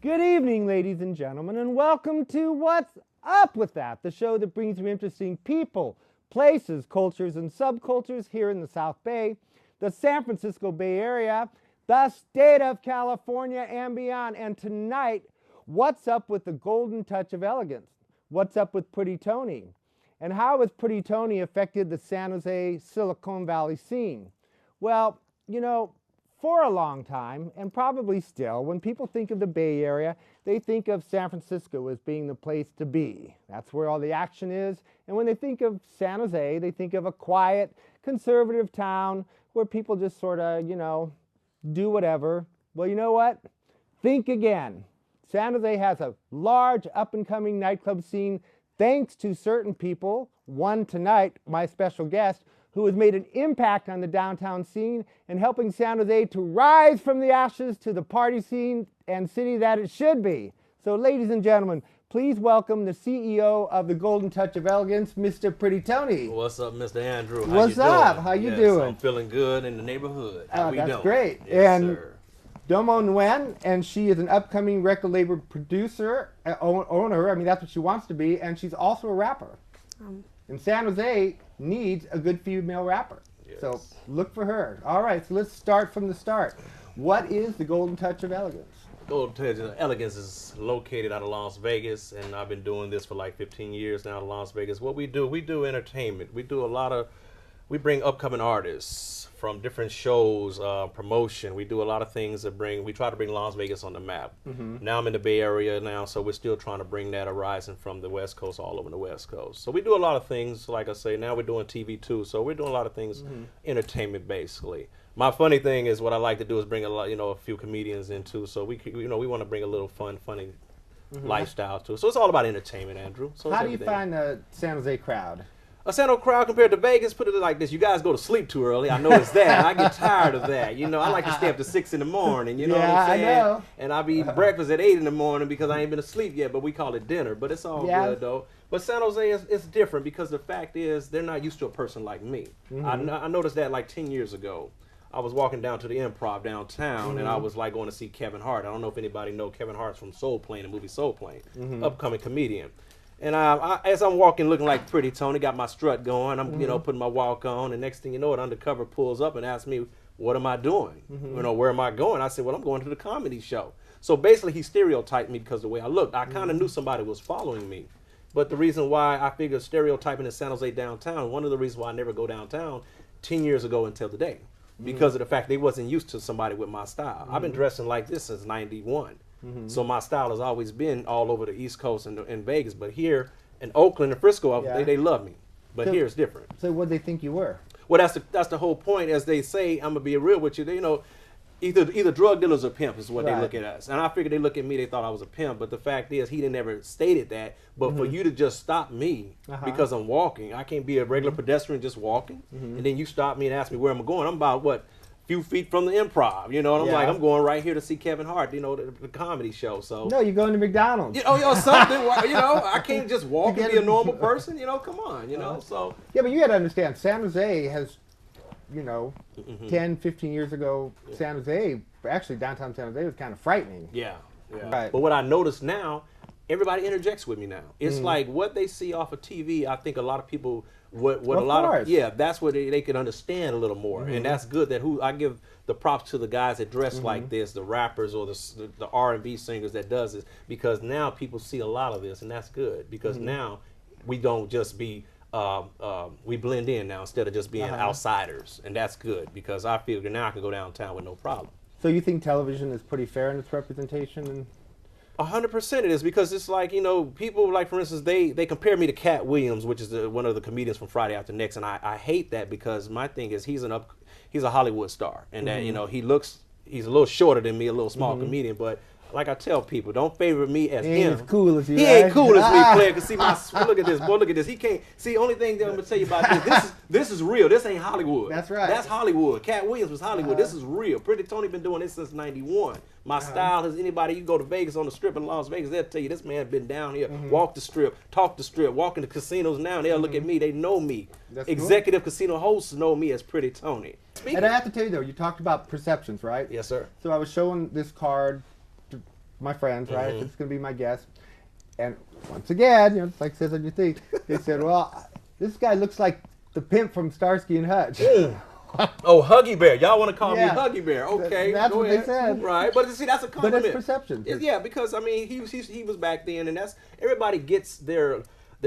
Good evening, ladies and gentlemen, and welcome to What's Up With That, the show that brings you interesting people, places, cultures, and subcultures here in the South Bay, the San Francisco Bay Area, the state of California, and beyond. And tonight, what's up with the Golden Touch of Elegance? What's up with Pretty Tony? And how has Pretty Tony affected the San Jose Silicon Valley scene? Well, you know, for a long time, and probably still, when people think of the Bay Area, they think of San Francisco as being the place to be. That's where all the action is. And when they think of San Jose, they think of a quiet, conservative town where people just sort of, do whatever. Well, you know what? Think again. San Jose has a large up-and-coming nightclub scene thanks to certain people, one tonight, my special guest, who has made an impact on the downtown scene and helping San Jose to rise from the ashes to the party scene and city that it should be. So, ladies and gentlemen, please welcome the CEO of the Golden Touch of Elegance, Mr. Pretty Tony. What's up, Mr. Andrew? What's up? How you doing? I'm feeling good in the neighborhood. How we that's doing? Great. Yes, and sir. Domo Nguyen, and she is an upcoming record label producer, owner. I mean, that's what she wants to be, and she's also a rapper. And San Jose needs a good female rapper. Yes. So look for her. All right, so let's start from the start. What is the Golden Touch of Elegance? Golden Touch of Elegance is located out of Las Vegas, and I've been doing this for like 15 years now in Las Vegas. What we do entertainment. We bring upcoming artists from different shows, promotion. We do a lot of things we try to bring Las Vegas on the map. Now I'm in the Bay Area now, so we're still trying to bring that arising from the West Coast all over the West Coast. So we do a lot of things, like I say, now we're doing TV too, so we're doing a lot of things, entertainment basically. My funny thing is what I like to do is bring a few comedians in too, so we want to bring a little funny lifestyle too. So it's all about entertainment, Andrew. So how do you find the San Jose crowd? A San Jose crowd compared to Vegas, put it like this: you guys go to sleep too early. I noticed that. I get tired of that. I like to stay up to 6 in the morning. You know what I'm saying? I know. And I be eating breakfast at 8 in the morning because I ain't been asleep yet. But we call it dinner. But it's all good though. But San Jose is different because the fact is they're not used to a person like me. I noticed that like 10 years ago. I was walking down to the Improv downtown, and I was like going to see Kevin Hart. I don't know if anybody know Kevin Hart's from Soul Plane, the movie Soul Plane, upcoming comedian. And as I'm walking, looking like Pretty Tony, got my strut going. I'm, putting my walk on. And next thing you know, it undercover pulls up and asks me, "What am I doing? Where am I going?" I said, "Well, I'm going to the comedy show." So basically, he stereotyped me because of the way I looked. I kind of knew somebody was following me. But the reason why I figured stereotyping in San Jose downtown, one of the reasons why I never go downtown 10 years ago until today, because of the fact they wasn't used to somebody with my style. I've been dressing like this since '91. So my style has always been all over the East Coast and Vegas, but here in Oakland and Frisco, they love me. But here it's different. So what they think you were? Well, that's the whole point. As they say, I'm gonna be real with you. Either drug dealers or pimp is what they look at us. And I figured they look at me, they thought I was a pimp. But the fact is, he didn't ever stated that. But for you to just stop me because I'm walking, I can't be a regular pedestrian just walking. And then you stop me and ask me where I'm going. I'm about few feet from the Improv, and I'm like, I'm going right here to see Kevin Hart, the comedy show. So no, you're going to McDonald's. Something. I can't just walk and be a normal person. Come on. So yeah, but you got to understand, San Jose has, 10, 15 years ago, San Jose, actually downtown San Jose was kind of frightening. Yeah. Right. But what I notice now, everybody interjects with me now. It's like what they see off of TV. I think a lot of people. That's what they can understand a little more, and that's good. I give the props to the guys that dress like this, the rappers or the R&B singers that does this, because now people see a lot of this, and that's good because now we don't just be we blend in now instead of just being outsiders, and that's good because I feel now I can go downtown with no problem. So you think television is pretty fair in its representation? 100% it is, because it's like, people like, for instance, they compare me to Cat Williams, which is one of the comedians from Friday After Next, and I hate that because my thing is he's a Hollywood star, and that he's a little shorter than me, a little small comedian, but like I tell people, don't favor me as him. He ain't as cool as you. He ain't cool as me, player. Cause see look at this, boy. Look at this. He can't see. Only thing that I'm gonna tell you about this is real. This ain't Hollywood. That's right. That's Hollywood. Cat Williams was Hollywood. This is real. Pretty Tony been doing this since '91. My style is anybody. You go to Vegas on the Strip in Las Vegas, they'll tell you this man been down here, walk the Strip, talk the Strip, walk in the casinos now. They'll look at me. They know me. That's Executive casino hosts know me as Pretty Tony. And I have to tell you though, you talked about perceptions, right? Yes, sir. So I was showing this card my friends, right? It's going to be my guest. And once again, you know, it's like it says on your thing, they said, well, this guy looks like the pimp from Starsky and Hutch. Oh, Huggy Bear. Y'all want to call me Huggy Bear. Okay. That's go what ahead. they said. Right. But see, that's a compliment. But it's perception. Yeah, because, I mean, he was back then, and that's, everybody gets their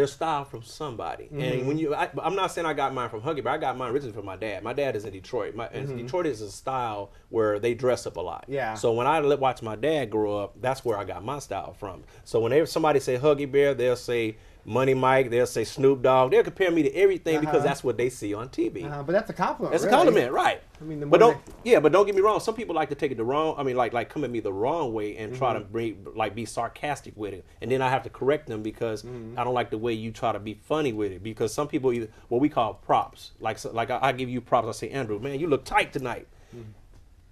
style from somebody. And when I'm not saying I got mine from Huggy Bear. I got mine originally from my dad. My dad is in Detroit. And Detroit is a style where they dress up a lot. Yeah. So when I watch my dad grow up, that's where I got my style from. So whenever somebody say Huggy Bear, they'll say Money Mike, they'll say Snoop Dogg. They'll compare me to everything because that's what they see on TV. But that's a compliment. That's a compliment, right? I mean, but don't get me wrong. Some people like to take it the wrong. I mean, like come at me the wrong way and try to be sarcastic with it, and then I have to correct them because I don't like the way you try to be funny with it. Because some people what we call props. Like I give you props. I say, Andrew, man, you look tight tonight.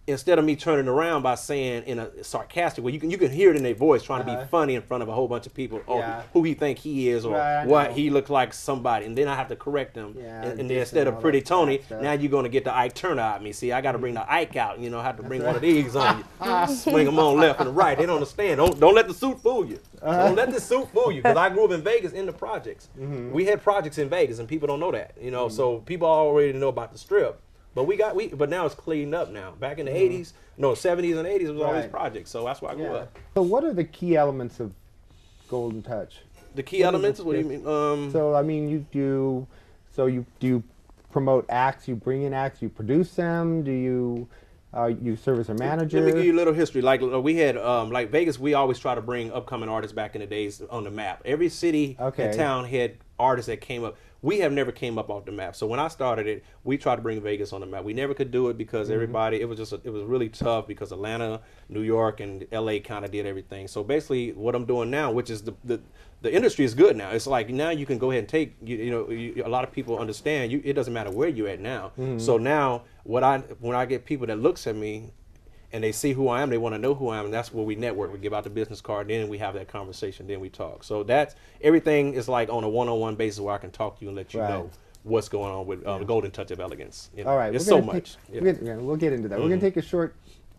Instead of me turning around by saying in a sarcastic way, you can hear it in their voice trying to be funny in front of a whole bunch of people, or who he think he is, or what he looks like somebody, and then I have to correct them. And then instead of Pretty Tony, now you're going to get the Ike Turner out of me. See, I got to bring the Ike out. You know, I have to bring one of these on you, swing them on left and right. They don't understand. Don't let the suit fool you. Don't let the suit fool you. Because I grew up in Vegas in the projects. We had projects in Vegas, and people don't know that. You know, so people already know about the Strip. But now it's cleaned up now. Back in the 80s, 70s and 80s, it was all these projects. So that's why I grew up. So what are the key elements of Golden Touch? The key elements? What do you mean? So, I mean, do you promote acts, you bring in acts, you produce them, do you serve as a manager? Let me give you a little history. Like we had, like Vegas, we always try to bring upcoming artists back in the days on the map. Every city and town had artists that came up. We have never came up off the map. So when I started it, we tried to bring Vegas on the map. We never could do it because everybody, it was really tough because Atlanta, New York, and LA kind of did everything. So basically what I'm doing now, which is the industry is good now. It's like now you can go ahead and take, a lot of people understand it doesn't matter where you're at now. So now when I get people that looks at me and they see who I am, they want to know who I am, and that's where we network. We give out the business card, then we have that conversation, then we talk. So that's, everything is like on a one-on-one basis where I can talk to you and let you know what's going on with the Golden Touch of Elegance. All right. It's so much. We'll get into that. We're going to take a short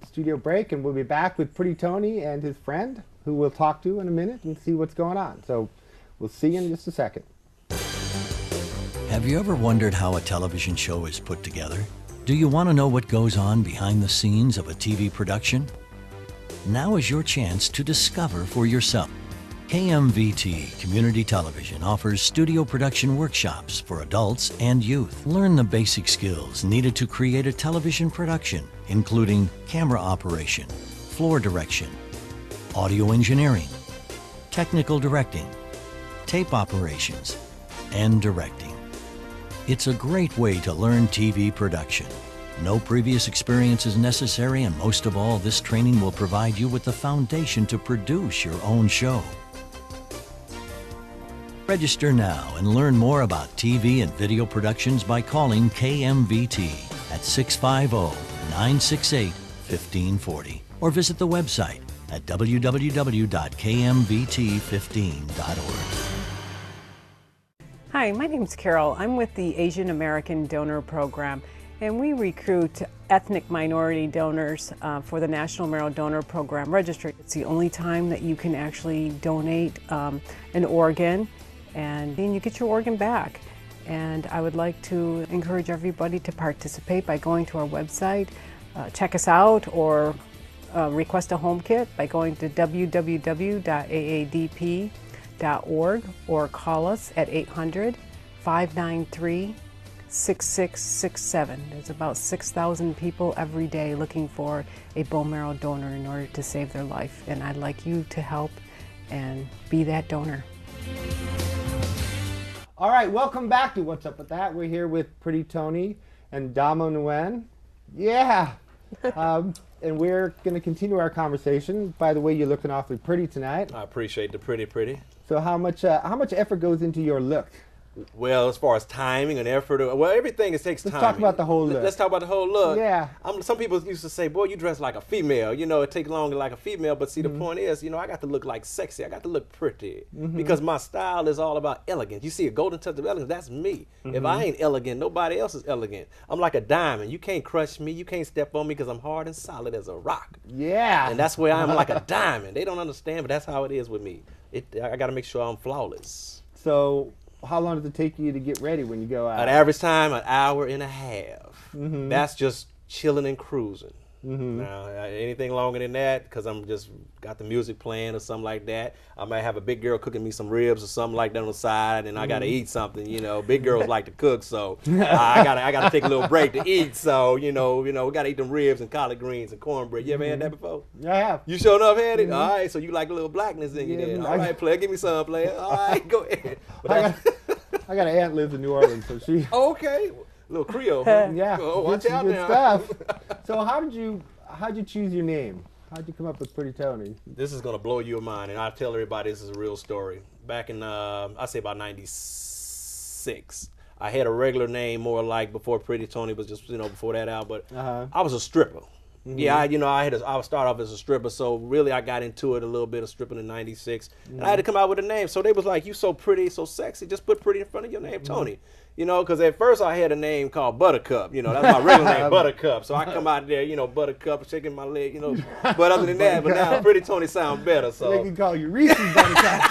studio break, and we'll be back with Pretty Tony and his friend, who we'll talk to in a minute and see what's going on. So we'll see you in just a second. Have you ever wondered how a television show is put together? Do you want to know what goes on behind the scenes of a TV production? Now is your chance to discover for yourself. KMVT Community Television offers studio production workshops for adults and youth. Learn the basic skills needed to create a television production, including camera operation, floor direction, audio engineering, technical directing, tape operations, and directing. It's a great way to learn TV production. No previous experience is necessary, and most of all, this training will provide you with the foundation to produce your own show. Register now and learn more about TV and video productions by calling KMVT at 650-968-1540 or visit the website at www.kmvt15.org. Hi, my name's Carol. I'm with the Asian American Donor Program, and we recruit ethnic minority donors for the National Marrow Donor Program registry. It's the only time that you can actually donate an organ, and then you get your organ back. And I would like to encourage everybody to participate by going to our website, check us out, or request a home kit by going to www.aadp.org or call us at 800-593-6667. There's about 6,000 people every day looking for a bone marrow donor in order to save their life, and I'd like you to help and be that donor. All right, welcome back to What's Up With That. We're here with Pretty Tony and Domo Nguyen. Yeah. And we're going to continue our conversation. By the way, you're looking awfully pretty tonight. I appreciate the pretty. So how much effort goes into your look? Well, as far as timing and effort, well, everything takes time. Let's talk about the whole look. Let's talk about the whole look. Yeah. Some people used to say, boy, you dress like a female. You know, it takes longer like a female. But see, the point is, you know, I got to look like sexy. I got to look pretty. Because my style is all about elegance. You see a golden touch of elegance, that's me. If I ain't elegant, nobody else is elegant. I'm like a diamond. You can't crush me. You can't step on me because I'm hard and solid as a rock. Yeah. And that's where I'm like a diamond. They don't understand, but that's how it is with me. I got to make sure I'm flawless. So how long does it take you to get ready when you go out? An average time, an hour and a half. That's just chilling and cruising. Now, anything longer than that, because I'm just got the music playing or something like that, I might have a big girl cooking me some ribs or something like that on the side, and I got to eat something. You know, big girls like to cook, so I gotta take a little break to eat. So we got to eat them ribs and collard greens and cornbread. You ever had that before? I have. You sure enough had it? All right, so you like a little blackness in you there. All right, player, give me some, player. All right, go ahead. I got an aunt lives in New Orleans, so she. Okay. Little Creole, huh? Yeah. Oh, watch out good now. Stuff. So how'd you choose your name? How'd you come up with Pretty Tony? This is gonna blow your mind, and I tell everybody this is a real story. Back in I say about '96, I had a regular name, more like before Pretty Tony was just before that out. But I was a stripper. Yeah, I would start off as a stripper, so really I got into it a little bit of stripping in '96, and I had to come out with a name. So they was like, "You so pretty, so sexy, just put pretty in front of your name, Tony." You know, because at first I had a name called Buttercup. You know, that's my regular name, Buttercup. So I come out there, Buttercup, shaking my leg, But other than that, but now Pretty Tony sounds better. So they can call you Reese's Buttercup.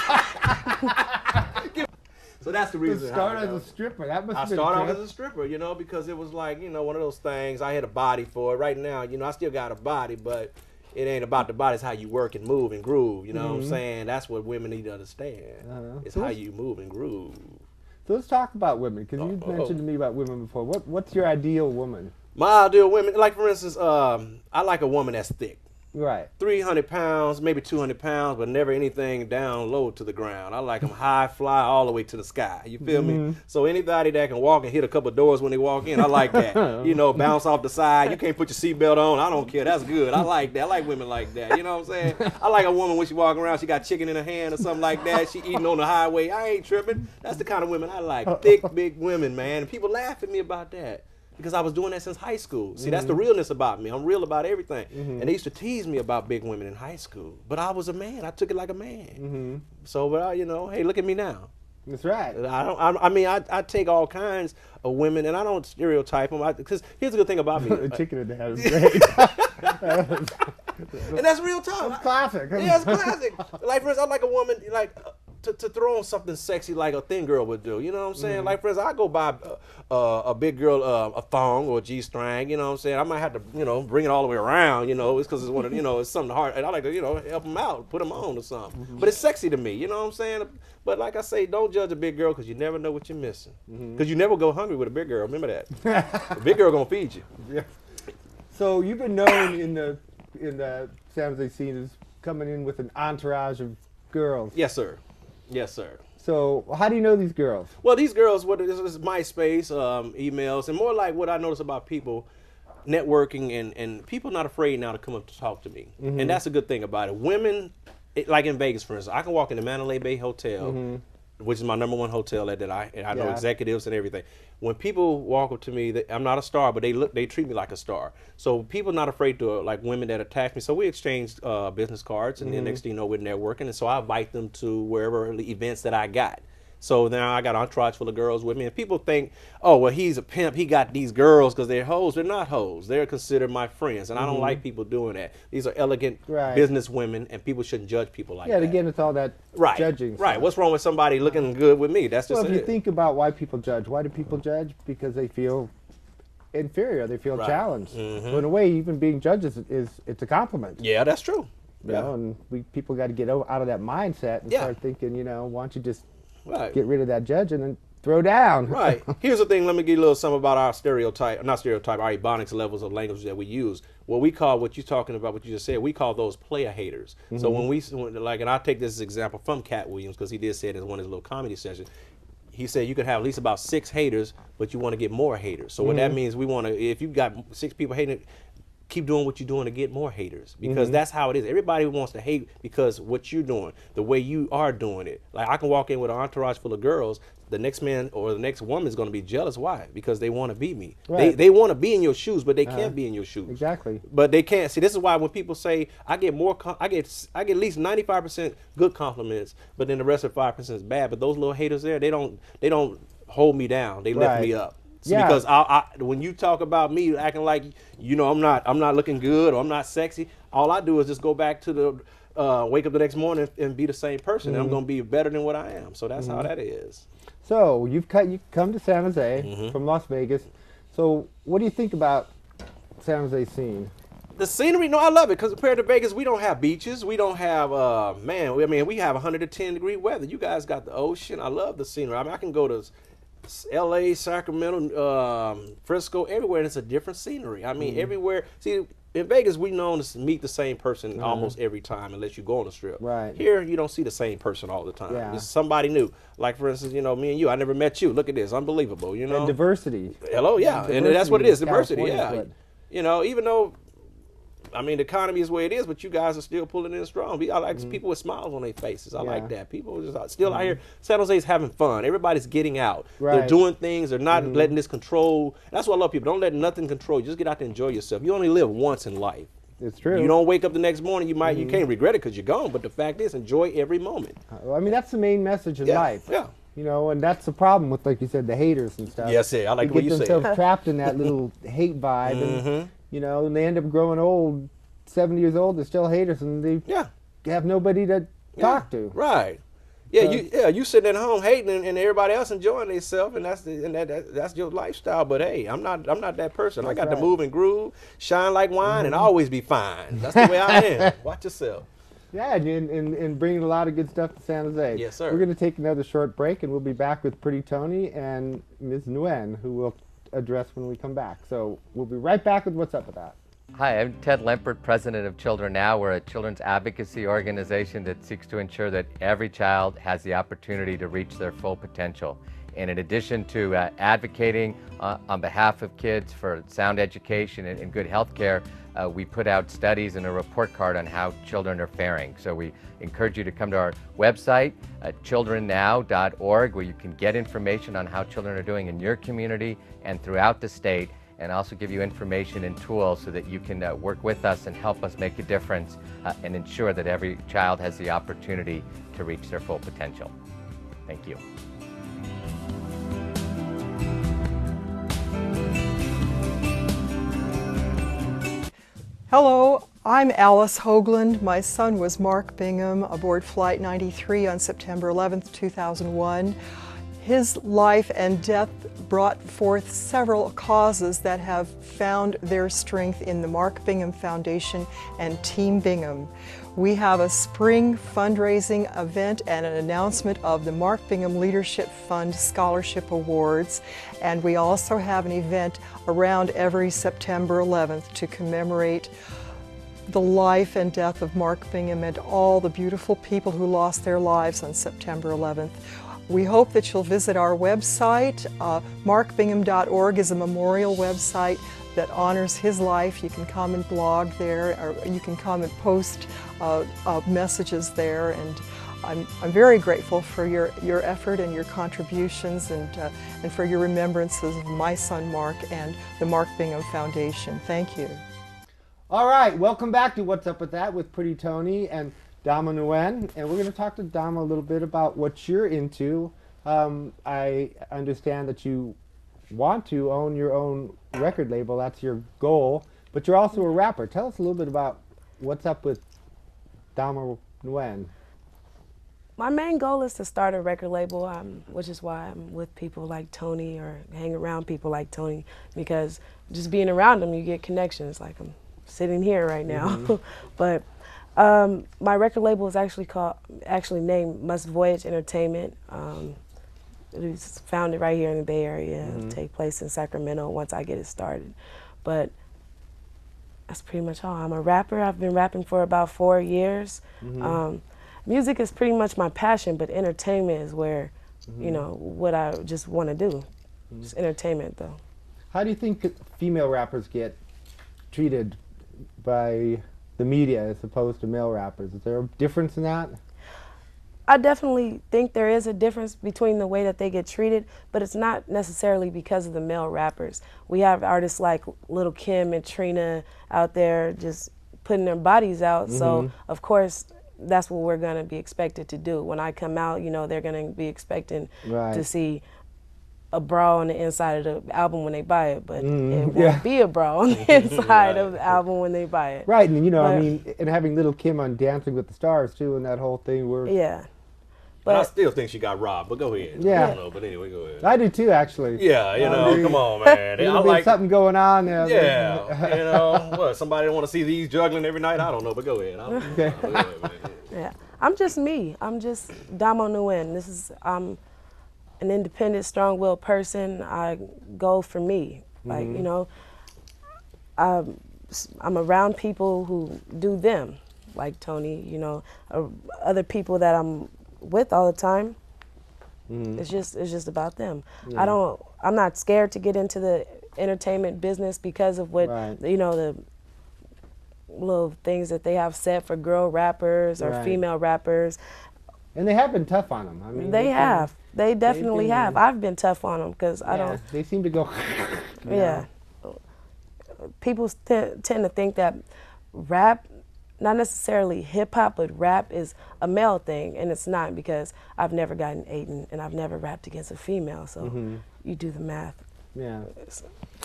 So that's the reason. To start as a stripper, that must. I started off as a stripper, because it was like one of those things. I had a body for it. Right now, I still got a body, but it ain't about the body. It's how you work and move and groove. You know what I'm saying? That's what women need to understand. It's how you move and groove. So let's talk about women, because you mentioned to me about women before. What's your ideal woman? My ideal woman, like for instance, I like a woman that's thick. Right. 300 pounds, maybe 200 pounds, but never anything down low to the ground. I like them high, fly all the way to the sky. You feel me? So anybody that can walk and hit a couple of doors when they walk in, I like that. Bounce off the side. You can't put your seatbelt on. I don't care. That's good. I like that. I like women like that. You know what I'm saying? I like a woman when she walking around, she got chicken in her hand or something like that. She eating on the highway. I ain't tripping. That's the kind of women I like. Thick, big women, man. And people laugh at me about that. Because I was doing that since high school. See, that's the realness about me. I'm real about everything. And they used to tease me about big women in high school. But I was a man. I took it like a man. So, but hey, look at me now. That's right. I take all kinds of women, and I don't stereotype them. Because here's the good thing about me. The chicken in the head is great. And that's real talk. It's classic. Yeah, it's classic. Like, for instance, I like a woman, like, to throw on something sexy like a thin girl would do. You know what I'm saying? Like, for instance, I go buy a big girl a thong or a G-string. You know what I'm saying? I might have to, bring it all the way around. It's because it's one of, it's something hard. And I like to, help them out, put them on or something. But it's sexy to me. You know what I'm saying? But like I say, don't judge a big girl because you never know what you're missing. Because you never go hungry with a big girl. Remember that. A big girl gonna feed you. Yeah. So you've been known in the San Jose scene as coming in with an entourage of girls. Yes, sir. Yes, sir. So how do you know these girls? Well, these girls, this is MySpace, emails, and more like what I notice about people networking and people not afraid now to come up to talk to me. And that's a good thing about it. Women, like in Vegas, for instance, I can walk in the Mandalay Bay Hotel, which is my #1 hotel that I know executives and everything. When people walk up to me, I'm not a star, but they treat me like a star. So people not afraid to, like women that attack me. So we exchanged business cards, and then next thing you know, we're networking. And so I invite them to wherever the events that I got. So now I got an entourage full of girls with me. And people think, oh, well, he's a pimp. He got these girls because they're hoes. They're not hoes. They're considered my friends. And I don't like people doing that. These are elegant business women, and people shouldn't judge people like that. Yeah, again, it's all that judging. Right. Stuff. What's wrong with somebody looking good with me? That's just if you think about why people judge, why do people judge? Because they feel inferior. They feel challenged. So in a way, even being judged it's a compliment. Yeah, that's true. You know, and people got to get out of that mindset and start thinking, why don't you just get rid of that judge and then throw down. Right. Here's the thing. Let me give you a little something about our our ebonics levels of language that we use. What we call, what you're talking about, what you just said, we call those player haters. So and I'll take this as an example from Cat Williams, because he did say it in one of his little comedy sessions. He said you can have at least about 6 haters, but you want to get more haters. So what that means, we want to, if you got 6 people hating it, keep doing what you're doing to get more haters, because that's how it is. Everybody wants to hate because what you're doing, the way you are doing it. Like, I can walk in with an entourage full of girls, the next man or the next woman is going to be jealous. Why? Because they want to be me. Right. They want to be in your shoes, but they can't be in your shoes. Exactly. But they can't. See, this is why when people say I get at least 95% good compliments, but then the rest of 5% is bad. But those little haters there, they don't hold me down. They lift me up. See, because when you talk about me acting like, you know, I'm not looking good or I'm not sexy, all I do is just go back to the wake up the next morning and be the same person. And I'm going to be better than what I am. So that's how that is. So you come to San Jose from Las Vegas. So what do you think about San Jose scene? The scenery, no, I love it, because compared to Vegas, we don't have beaches. We don't have, we have 110-degree weather. You guys got the ocean. I love the scenery. I mean, I can go to LA, Sacramento, Frisco, everywhere, and it's a different scenery. I mean, everywhere. See, in Vegas, we known to meet the same person almost every time, unless you go on the strip. Right. Here, you don't see the same person all the time. Yeah. It's somebody new. Like, for instance, you know, me and you, I never met you. Look at this, unbelievable, you know. And diversity. Hello, yeah, and that's what it is, diversity, California, yeah. You know, even though, I mean, the economy is the way it is, but you guys are still pulling in strong. I like people with smiles on their faces. I like that. People are just still out here. San Jose's having fun. Everybody's getting out. Right. They're doing things. They're not letting this control. That's why I love people. Don't let nothing control you. Just get out there and enjoy yourself. You only live once in life. It's true. You don't wake up the next morning. You can't regret it because you're gone. But the fact is, enjoy every moment. I mean, that's the main message in life. Yeah. You know, and that's the problem with, like you said, the haters and stuff. Yes, I like the way you They say get themselves trapped in that little hate vibe, and you know, and they end up growing old. 70 years old, they're still haters, and they have nobody to talk to. Right. Yeah, you sitting at home hating, and everybody else enjoying themselves, and that's your lifestyle. But hey, I'm not that person. I got to move and groove, shine like wine, and always be fine. That's the way I am. Watch yourself. Yeah, and bringing a lot of good stuff to San Jose. Yes, sir. We're going to take another short break, and we'll be back with Pretty Tony and Ms. Nguyen, who will address when we come back. So we'll be right back with What's Up With That. Hi, I'm Ted Lempert, president of Children Now. We're a children's advocacy organization that seeks to ensure that every child has the opportunity to reach their full potential. And in addition to advocating on behalf of kids for sound education and good health care, we put out studies and a report card on how children are faring. So we encourage you to come to our website at childrennow.org, where you can get information on how children are doing in your community and throughout the state, and also give you information and tools so that you can work with us and help us make a difference and ensure that every child has the opportunity to reach their full potential. Thank you. Hello, I'm Alice Hoagland. My son was Mark Bingham aboard Flight 93 on September 11th, 2001. His life and death brought forth several causes that have found their strength in the Mark Bingham Foundation and Team Bingham. We have a spring fundraising event and an announcement of the Mark Bingham Leadership Fund Scholarship Awards, and we also have an event around every September 11th to commemorate the life and death of Mark Bingham and all the beautiful people who lost their lives on September 11th. We hope that you'll visit our website. Markbingham.org is a memorial website that honors his life. You can come and blog there, or you can come and post messages there. And I'm very grateful for your effort and your contributions, and for your remembrances of my son Mark and the Mark Bingham Foundation. Thank you. All right, welcome back to What's Up With That with Pretty Tony and Domo Nguyen, and we're going to talk to Domo a little bit about what you're into. I understand that you want to own your own record label. That's your goal, but you're also a rapper. Tell us a little bit about what's up with Domo Nguyen. My main goal is to start a record label, which is why I'm with people like Tony, or hang around people like Tony, because just being around them, you get connections. Like I'm sitting here right now, but my record label is actually named Must Voyage Entertainment. It was founded right here in the Bay Area. It'll take place in Sacramento once I get it started. But that's pretty much all. I'm a rapper. I've been rapping for about 4 years. Music is pretty much my passion, but entertainment is where, you know, what I just want to do. Just entertainment, though. How do you think female rappers get treated by the media as opposed to male rappers? Is there a difference in that? I definitely think there is a difference between the way that they get treated, but it's not necessarily because of the male rappers. We have artists like Lil' Kim and Trina out there just putting their bodies out, so of course that's what we're going to be expected to do. When I come out, you know, they're going to be expecting to see a bra on the inside of the album when they buy it, but it won't be a bra on the inside of the album when they buy it. Right, and you know, I mean, and having Lil' Kim on Dancing with the Stars too, and that whole thing where but I still think she got robbed, but go ahead. Yeah. I don't know, but anyway, go ahead. I do too, actually. Yeah, you know, come on, man. There's like something going on there. Yeah, you know, what, somebody don't want to see these juggling every night? I don't know, but go ahead. Okay. Go ahead, man. Yeah, I'm just me. I'm just Domo Nguyen. I'm an independent, strong-willed person. I go for me. Like, you know, I'm around people who do them, like Tony, you know, other people that I'm with all the time. It's just about them. I'm not scared to get into the entertainment business because of what you know, the little things that they have set for girl rappers or female rappers. And they have been tough on them. I mean, they definitely have. I've been tough on them because I don't. They seem to go. People tend to think that rap, not necessarily hip hop, but rap is a male thing, and it's not, because I've never gotten Aiden and I've never rapped against a female. So you do the math. Yeah.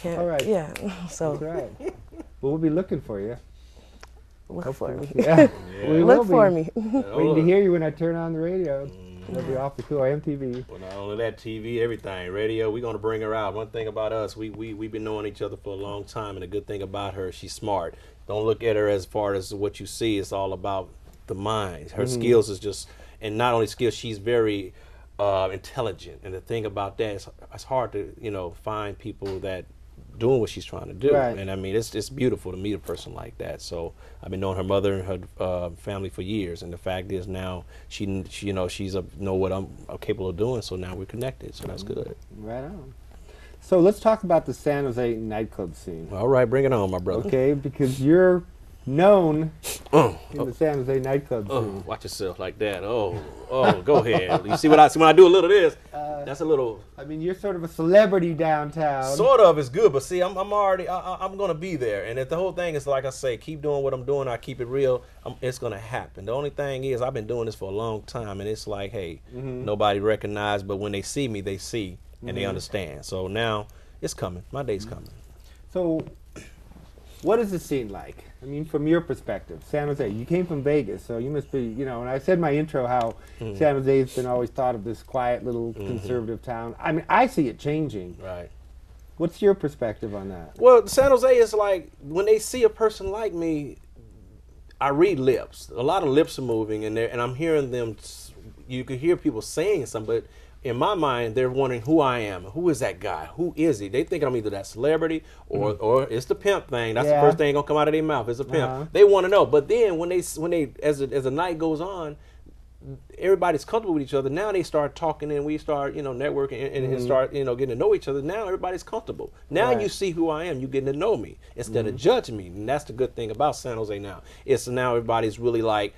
All right. Yeah. So. That's right. Well, we'll be looking for you. Look for me. Yeah. We will Look for me. Waiting to hear you when I turn on the radio. That'll be awfully cool. MTV. Well, not only that, TV, everything, radio. We're gonna bring her out. One thing about us, we've been knowing each other for a long time, and the good thing about her, she's smart. Don't look at her as far as what you see. It's all about the mind. Her skills is just, and not only skills, she's very intelligent. And the thing about that is, it's hard to, you know, find people that doing what she's trying to do. And I mean, it's beautiful to meet a person like that. So I've been knowing her mother and her family for years, and the fact is now she you know, she's know what I'm capable of doing. So now we're connected. So that's good. Right on. So let's talk about the San Jose nightclub scene. All right, bring it on, my brother. Okay, because you're known in the San Jose nightclub scene. Watch yourself like that. Go ahead. You see what I see when I do a little of this? That's a little. I mean, you're sort of a celebrity downtown. Sort of is good, but see, I'm already. I'm gonna be there, and if the whole thing is like I say, keep doing what I'm doing. I keep it real. It's gonna happen. The only thing is, I've been doing this for a long time, and it's like, hey, nobody recognized, but when they see me, they see and they understand. So now it's coming. My day's coming. So, what is the scene like? I mean, from your perspective, San Jose. You came from Vegas, so you must be, you know, and I said in my intro how San Jose has been always thought of this quiet little conservative town. I mean, I see it changing. Right. What's your perspective on that? Well, San Jose is like, when they see a person like me, I read lips. A lot of lips are moving, and I'm hearing them. You can hear people saying something, but in my mind, they're wondering who I am. Who is that guy? Who is he? They think I'm either that celebrity or it's the pimp thing. That's the first thing gonna come out of their mouth. It's a pimp. They want to know. But then when they as the night goes on, everybody's comfortable with each other. Now they start talking, and we start, you know, networking and start, you know, getting to know each other. Now everybody's comfortable. Now you see who I am. You getting to know me instead of judging me. And that's the good thing about San Jose now. It's now everybody's really like,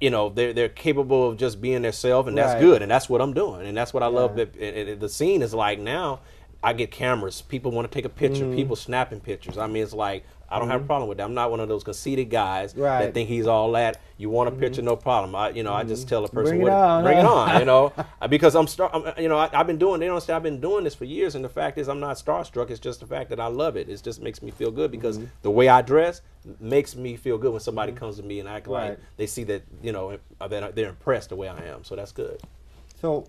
you know, they're capable of just being themselves, and that's good, and that's what I'm doing, and that's what I love. That the scene is like now, I get cameras. People want to take a picture. People snapping pictures. I mean, it's like, I don't have a problem with that. I'm not one of those conceited guys that think he's all that. You want a picture, no problem. I just tell a person, bring it on, you know, because I've been doing. They don't say I've been doing this for years, and the fact is, I'm not starstruck. It's just the fact that I love it. It just makes me feel good because the way I dress makes me feel good when somebody comes to me and act like they see that, you know, that they're impressed the way I am. So that's good. So,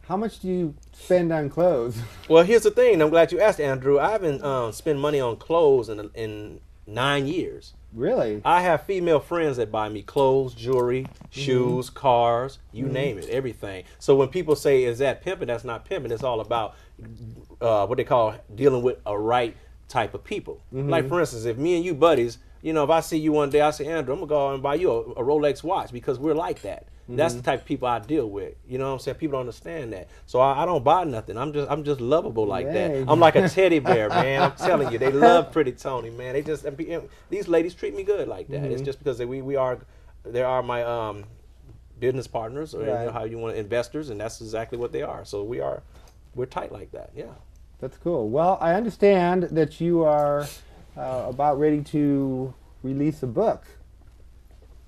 how much do you spend on clothes? Well, here's the thing. I'm glad you asked, Andrew. I haven't spent money on clothes in 9 years. Really? I have female friends that buy me clothes, jewelry, shoes, cars, you name it, everything. So when people say, is that pimping? That's not pimping. It's all about what they call dealing with a right type of people. Like, for instance, if me and you buddies, you know, if I see you one day, I say, Andrew, I'm gonna go out and buy you a Rolex watch, because we're like that. That's the type of people I deal with. You know what I'm saying? People don't understand that. So I don't buy nothing. I'm just lovable like that. I'm like a teddy bear, man. I'm telling you, they love Pretty Tony, man. They just, these ladies treat me good like that. It's just because they are my business partners, or you know, how you want investors, and that's exactly what they are. So we're tight like that. Yeah. That's cool. Well, I understand that you are about ready to release a book.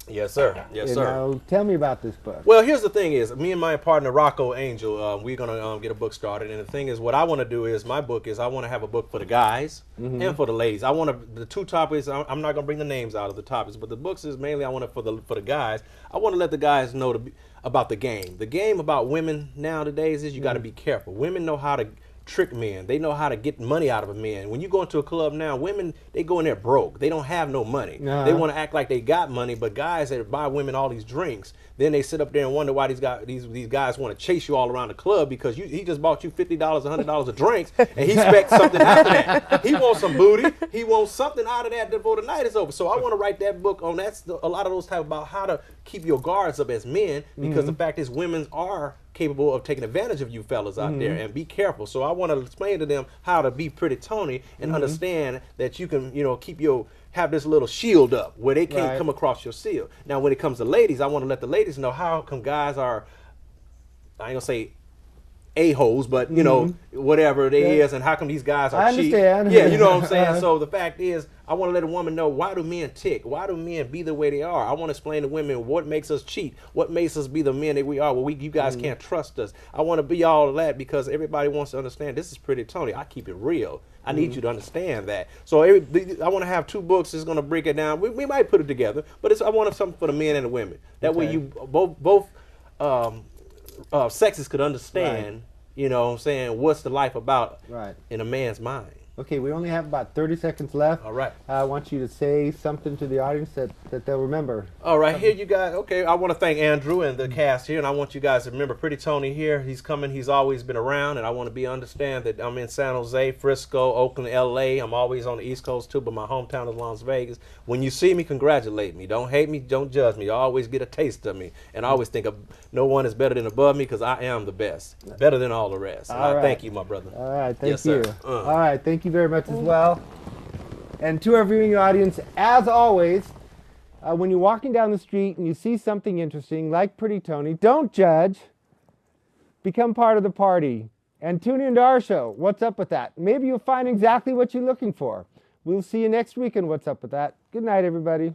Yes, sir. Yes, sir. Now, tell me about this book. Well, here's the thing is, me and my partner, Rocco Angel, we're going to get a book started. And the thing is, what I want to do is, my book is, I want to have a book for the guys and for the ladies. I want to, the two topics, I'm not going to bring the names out of the topics, but the books is mainly, I want it for the guys. I want to let the guys know about the game. The game about women nowadays is you got to be careful. Women know how to trick men. They know how to get money out of a man. When you go into a club now, women, they go in there broke. They don't have no money. They want to act like they got money, but guys that buy women all these drinks, then they sit up there and wonder why these guys want to chase you all around the club, because he just bought you $50, $100 of drinks, and he expects something after that. He wants some booty. He wants something out of that before the night is over. So I want to write that book on a lot of those type about how to keep your guards up as men, because the fact is, women are capable of taking advantage of you fellas out there, and be careful. So I want to explain to them how to be Pretty Tony and understand that you can, you know, have this little shield up where they can't come across your shield. Now, when it comes to ladies, I want to let the ladies know how come guys are, I ain't gonna say a-holes, but you know, whatever it is, and how come these guys are cheap. Understand. Yeah, you know what I'm saying? So the fact is, I want to let a woman know, why do men tick? Why do men be the way they are? I want to explain to women what makes us cheat, what makes us be the men that we are. Well, you guys can't trust us. I want to be all of that, because everybody wants to understand, this is Pretty Tony. I keep it real. I need you to understand that. So I want to have two books that's going to break it down. We might put it together, but I want something for the men and the women. That way you both sexes could understand, you know what I'm saying, what's the life about in a man's mind. Okay, we only have about 30 seconds left. All right. I want you to say something to the audience that they'll remember. All right, here you guys. Okay, I want to thank Andrew and the cast here, and I want you guys to remember Pretty Tony here. He's coming. He's always been around, and I want to understand that I'm in San Jose, Frisco, Oakland, L.A. I'm always on the East Coast too, but my hometown is Las Vegas. When you see me, congratulate me. Don't hate me. Don't judge me. You always get a taste of me, and I always think no one is better than above me, because I am the best, better than all the rest. And I thank you, my brother. All right, thank yes, you. Sir. All right, thank you very much as well. And to our viewing audience, as always, when you're walking down the street and you see something interesting like Pretty Tony, don't judge. Become part of the party and tune into our show, What's Up With That? Maybe you'll find exactly what you're looking for. We'll see you next week in What's Up With That. Good night, everybody.